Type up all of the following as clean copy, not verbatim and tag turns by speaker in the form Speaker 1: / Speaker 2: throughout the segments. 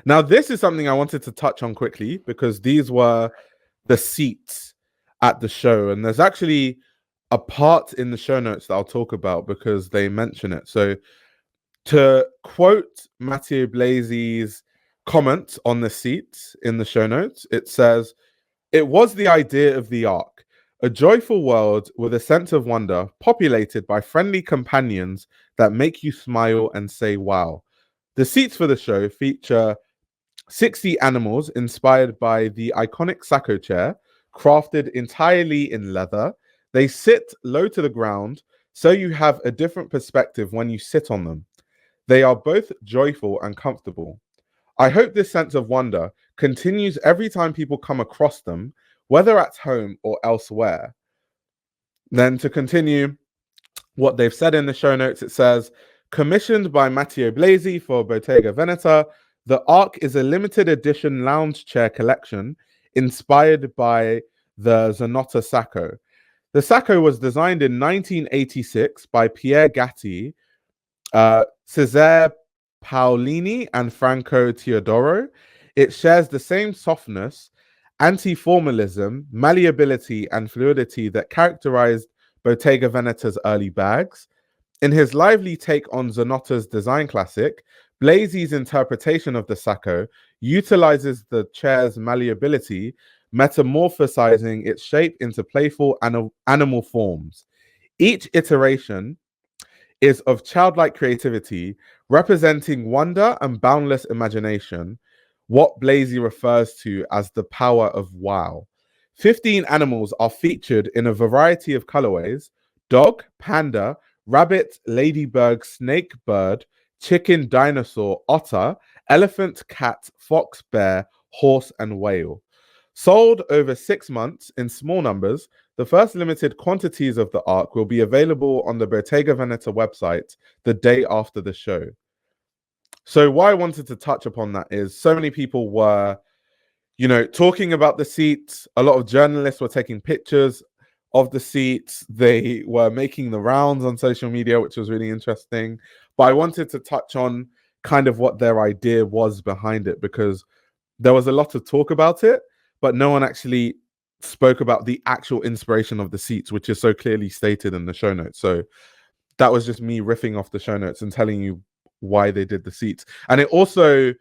Speaker 1: Now, this is something I wanted to touch on quickly because these were the seats at the show. And there's actually a part in the show notes that I'll talk about because they mention it. So, to quote Matteo Blazy's comment on the seats in the show notes, it says, "It was the idea of the ark, a joyful world with a sense of wonder, populated by friendly companions that make you smile and say, wow. The seats for the show feature 60 animals inspired by the iconic Sacco chair, crafted entirely in leather. They sit low to the ground, so you have a different perspective when you sit on them. They are both joyful and comfortable. I hope this sense of wonder continues every time people come across them, whether at home or elsewhere." Then to continue what they've said in the show notes, it says, "Commissioned by Matteo Blazy for Bottega Veneta, the Arc is a limited edition lounge chair collection inspired by the Zanotta Sacco. The Sacco was designed in 1986 by Piero Gatti, Cesare, Paolini, and Franco Teodoro. It shares the same softness, anti-formalism, malleability, and fluidity that characterized Bottega Veneta's early bags. In his lively take on Zanotta's design classic, Blazy's interpretation of the Sacco utilizes the chair's malleability, metamorphosizing its shape into playful animal forms. Each iteration is of childlike creativity, representing wonder and boundless imagination, what Blazy refers to as the power of wow. 15 animals are featured in a variety of colorways: dog, panda, rabbit, ladybug, snake, bird, chicken, dinosaur, otter, elephant, cat, fox, bear, horse, and whale. Sold over 6 months in small numbers, the first limited quantities of the Arc will be available on the Bottega Veneta website the day after the show. So why I wanted to touch upon that is so many people were, talking about the seats. A lot of journalists were taking pictures of the seats. They were making the rounds on social media, which was really interesting. But I wanted to touch on kind of what their idea was behind it, because there was a lot of talk about it, but no one actually spoke about the actual inspiration of the seats, which is so clearly stated in the show notes. So that was just me riffing off the show notes and telling you why they did the seats. And it also,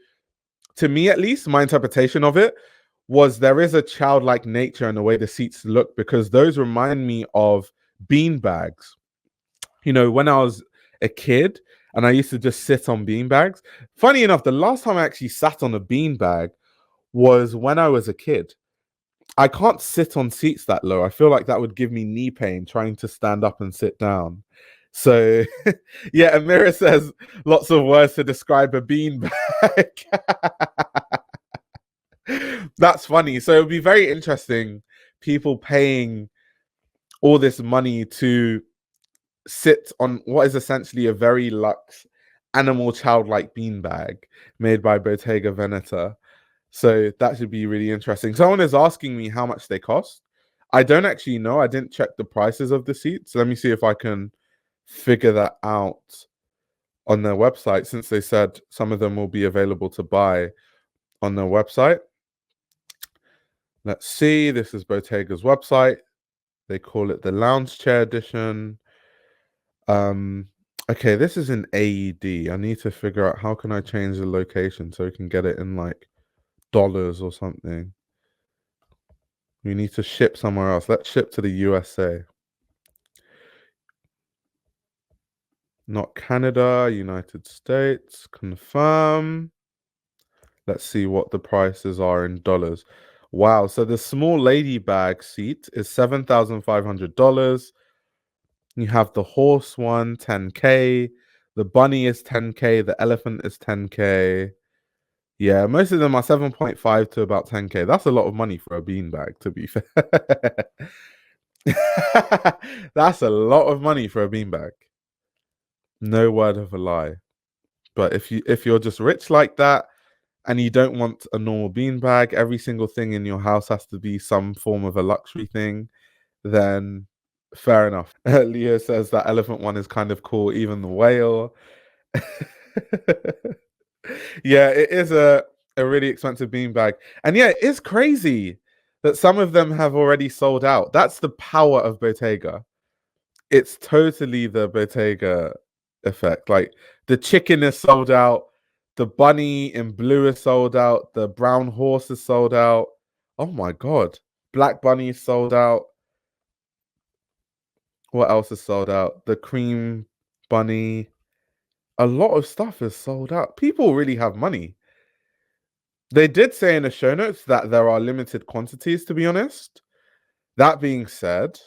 Speaker 1: to me at least, my interpretation of it was there is a childlike nature in the way the seats look, because those remind me of beanbags. When I was a kid and I used to just sit on beanbags. Funny enough, the last time I actually sat on a beanbag was when I was a kid. I can't sit on seats that low. I feel like that would give me knee pain trying to stand up and sit down. So, yeah, Amira says lots of words to describe a beanbag. That's funny. So it would be very interesting, people paying all this money to sit on what is essentially a very luxe animal childlike beanbag made by Bottega Veneta. So that should be really interesting. Someone is asking me how much they cost. I don't actually know. I didn't check the prices of the seats. Let me see if I can figure that out on their website, since they said some of them will be available to buy on their website. Let's see. This is Bottega's website. They call it the lounge chair edition. Okay, this is in AED. I need to figure out how can I change the location so we can get it in like dollars or something. We need to ship somewhere else. Let's ship to the USA. Not Canada, United States. Confirm. Let's see what the prices are in dollars. Wow, so the small lady bag seat is $7,500. You have the horse one, 10K. The bunny is 10K. The elephant is 10K. Yeah, most of them are 7.5 to about 10K. That's a lot of money for a beanbag, to be fair. That's a lot of money for a beanbag. No word of a lie. But if you're just rich like that and you don't want a normal beanbag, every single thing in your house has to be some form of a luxury thing, then fair enough. Leo says that elephant one is kind of cool, even the whale. Yeah, a really expensive beanbag. And yeah, it's crazy that some of them have already sold out. That's the power of Bottega. It's totally the Bottega effect. Like the chicken is sold out, the bunny in blue is sold out, the brown horse is sold out. Oh my god. Black bunny is sold out. What else is sold out? The cream bunny. A lot of stuff is sold out. People really have money. They did say in the show notes that there are limited quantities, to be honest. That being said,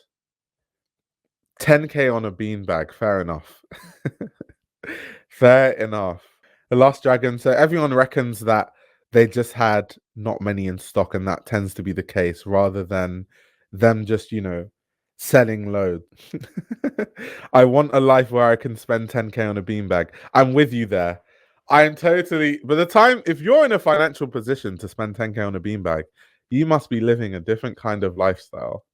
Speaker 1: 10K on a beanbag, fair enough. Fair enough. The Last Dragon, so everyone reckons that they just had not many in stock, and that tends to be the case rather than them just, selling loads. I want a life where I can spend 10K on a beanbag. I'm with you there. I'm totally, by the time, if you're in a financial position to spend 10K on a beanbag, you must be living a different kind of lifestyle.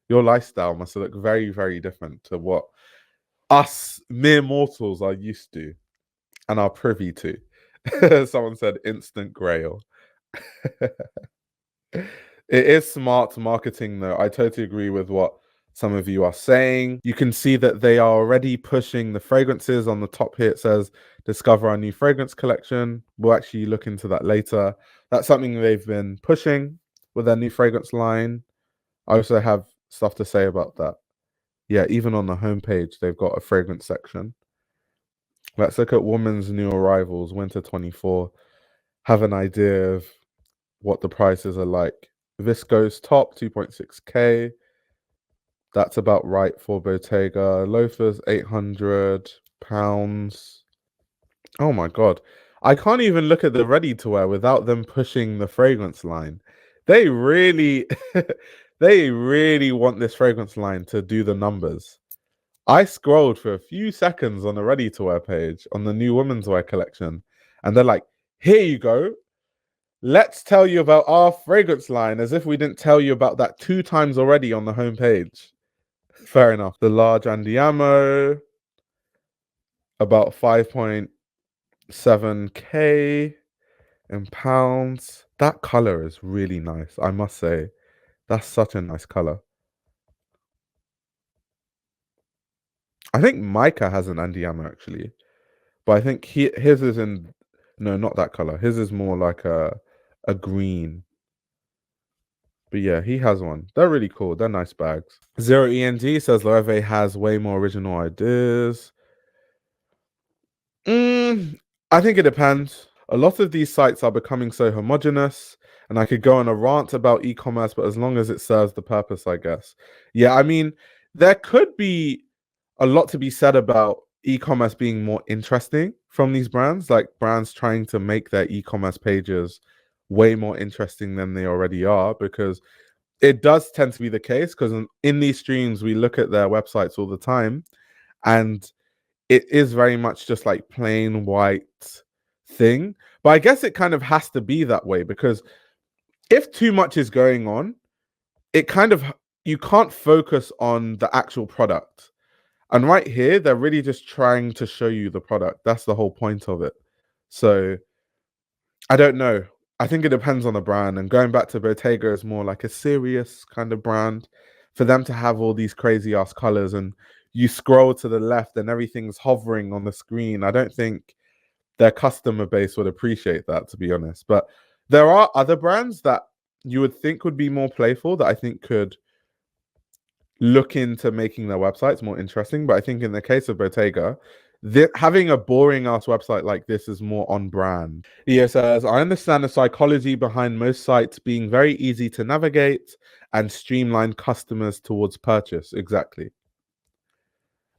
Speaker 1: Your lifestyle must look very, very different to what us mere mortals are used to and are privy to. Someone said instant grail. It is smart marketing, though. I totally agree with what some of you are saying. You can see that they are already pushing the fragrances. On the top here, it says, discover our new fragrance collection. We'll actually look into that later. That's something they've been pushing with their new fragrance line. I also have stuff to say about that. Yeah, even on the homepage, they've got a fragrance section. Let's look at women's new arrivals, winter 24. Have an idea of what the prices are like. Visco's top, 2.6K. That's about right for Bottega. Loafers, £800. Oh my god. I can't even look at the ready-to-wear without them pushing the fragrance line. They really, they really want this fragrance line to do the numbers. I scrolled for a few seconds on the ready-to-wear page on the new women's wear collection, and they're like, here you go. Let's tell you about our fragrance line, as if we didn't tell you about that 2 times already on the homepage. Fair enough. The large Andiamo, about 5.7K in pounds. That color is really nice, I must say. That's such a nice color. I think Micah has an Andiamo actually, but I think his is in, no, not that color. His is more like a green. But yeah, he has one. They're really cool. They're nice bags. Zero ENG says Loewe has way more original ideas. I think it depends. A lot of these sites are becoming so homogenous, and I could go on a rant about e-commerce, but as long as it serves the purpose, I guess. Yeah, I mean, there could be a lot to be said about e-commerce being more interesting from these brands, like brands trying to make their e-commerce pages way more interesting than they already are, because it does tend to be the case, because in these streams we look at their websites all the time, and it is very much just like plain white thing. But I guess it kind of has to be that way, because if too much is going on, it kind of, you can't focus on the actual product. And right here, they're really just trying to show you the product. That's the whole point of it. So I don't know. I think it depends on the brand. And going back to Bottega is more like a serious kind of brand. For them to have all these crazy ass colors and you scroll to the left and everything's hovering on the screen, I don't think their customer base would appreciate that, to be honest. But there are other brands that you would think would be more playful that I think could look into making their websites more interesting. But I think in the case of Bottega, having a boring ass website like this is more on brand. He says, I understand the psychology behind most sites being very easy to navigate and streamline customers towards purchase. Exactly.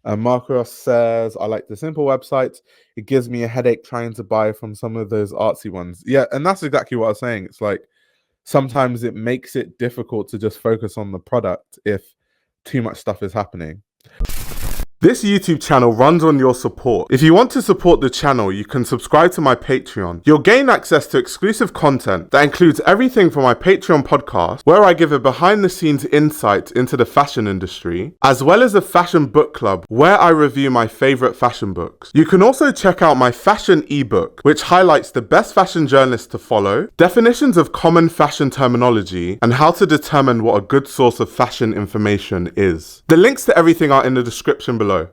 Speaker 1: Marcos says, I like the simple websites. It gives me a headache trying to buy from some of those artsy ones. Yeah, and that's exactly what I was saying. It's like sometimes it makes it difficult to just focus on the product if too much stuff is happening. This YouTube channel runs on your support. If you want to support the channel, you can subscribe to my Patreon. You'll gain access to exclusive content that includes everything from my Patreon podcast, where I give a behind-the-scenes insight into the fashion industry, as well as a fashion book club, where I review my favorite fashion books. You can also check out my fashion ebook, which highlights the best fashion journalists to follow, definitions of common fashion terminology, and how to determine what a good source of fashion information is. The links to everything are in the description below.